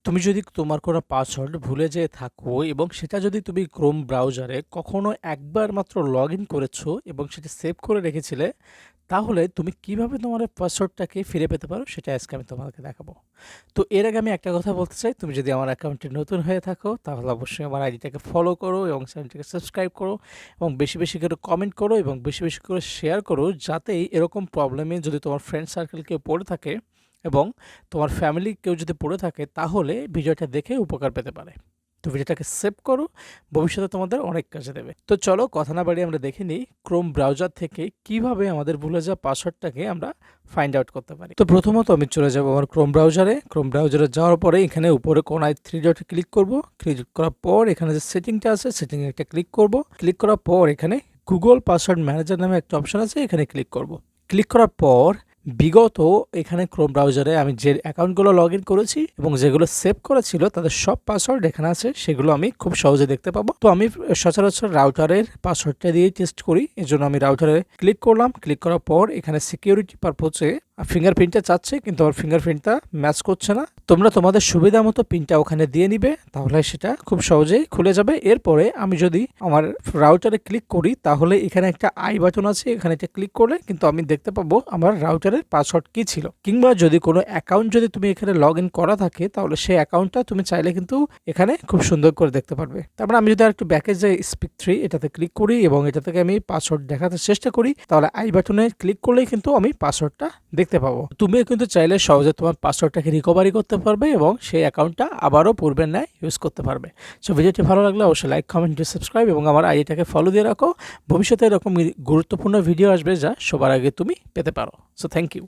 তুমি যদি তোমার কোনো পাসওয়ার্ড ভুলে যেয়ে থাকো এবং সেটা যদি তুমি ক্রোম ব্রাউজারে কখনো একবার মাত্র লগ ইন করেছো এবং সেটা সেভ করে রেখেছিলে, তাহলে তুমি কিভাবে তোমার এই পাসওয়ার্ডটাকে ফিরে পেতে পারো সেটা আজকে আমি তোমাকে দেখাবো। তো এর আগে আমি একটা কথা বলতে চাই, তুমি যদি আমার অ্যাকাউন্টে নতুন হয়ে থাকো তাহলে অবশ্যই আমার আইডিটাকে ফলো করো এবং চ্যানেলটাকে সাবস্ক্রাইব করো এবং বেশি বেশি করে কমেন্ট করো এবং বেশি বেশি করে শেয়ার করো, যাতে এরকম প্রবলেমে যদি তোমার ফ্রেন্ড সার্কেল কেউ পড়ে থাকে এবং তোমার ফ্যামিলি কেউ যদি পড়ে থাকে তাহলে ভিডিওটা দেখে উপকার পেতে পারে। তো ভিডিওটাকে সেভ করো, ভবিষ্যতে তোমাদের অনেক কাজে দেবে। তো চলো কথা না বাড়িয়ে আমরা দেখে নিই ক্রোম ব্রাউজার থেকে কিভাবে আমাদের ভুলে যাওয়া পাসওয়ার্ডটাকে আমরা ফাইন্ড আউট করতে পারি। তো প্রথমত আমি চলে যাব আমার ক্রোম ব্রাউজারে যাওয়ার পরে এখানে উপরে কোনায় থ্রি ডটে ক্লিক করব। ক্লিক করার পর এখানে যে সেটিংটা আছে সেটিংয়ে একটা ক্লিক করব। ক্লিক করার পর এখানে গুগল পাসওয়ার্ড ম্যানেজার নামে একটা অপশন আছে, এখানে ক্লিক করব। ক্লিক করার পর বিগত এখানে ক্রোম ব্রাউজারে আমি যে অ্যাকাউন্টগুলো লগ ইন করেছি এবং যেগুলো সেভ করা ছিল তাদের সব পাসওয়ার্ড এখানে আছে, সেগুলো আমি খুব সহজে দেখতে পাবো। তো আমি সচরাচর রাউটারের পাসওয়ার্ডটা দিয়ে টেস্ট করি, এজন্য আমি রাউটারে ক্লিক করলাম। ক্লিক করার পর এখানে সিকিউরিটি পারপোজে ফিঙ্গারপ্রিন্টটা চাচ্ছে, কিন্তু আমার ফিঙ্গারপ্রিন্টটা ম্যাচ করছে না। তোমরা তোমাদের সুবিধা মতো পিনটা ওখানে দিয়ে নিবে, তাহলে সেটা খুব সহজেই খুলে যাবে। এরপরে আমি যদি আমার রাউটারে ক্লিক করি তাহলে এখানে একটা আই বাটন আছে, এখানে একটা ক্লিক করলে কিন্তু আমি দেখতে পাবো আমার রাউটারের পাসওয়ার্ড কি ছিল। কিংবা যদি কোনো অ্যাকাউন্ট যদি তুমি এখানে লগ ইন করা থাকে তাহলে সেই অ্যাকাউন্টটা তুমি চাইলে কিন্তু এখানে খুব সুন্দর করে দেখতে পারবে। তারপরে আমি যদি আরেকটু ব্যাকে যাই স্পিক 3 এটাতে ক্লিক করি এবং এটা থেকে আমি পাসওয়ার্ড দেখাতে চেষ্টা করি, তাহলে আই বাটনে ক্লিক করলেই কিন্তু আমি পাসওয়ার্ডটা দেখতে পাবো। তুমিও কিন্তু চাইলে সহজে তোমার পাসওয়ার্ডটাকে রিকভারি করতে পারবে এবং সেই অ্যাকাউন্টটা আবারও পূর্বের ন্যায় ইউজ করতে পারবে। সো ভিডিওটি ভালো লাগলে অবশ্যই লাইক, কমেন্ট, সাবস্ক্রাইব এবং আমার আইডিটাকে ফলো দিয়ে রাখো। ভবিষ্যতে এরকম গুরুত্বপূর্ণ ভিডিও আসবে যা সবার আগে তুমি পেতে পারো। So thank you.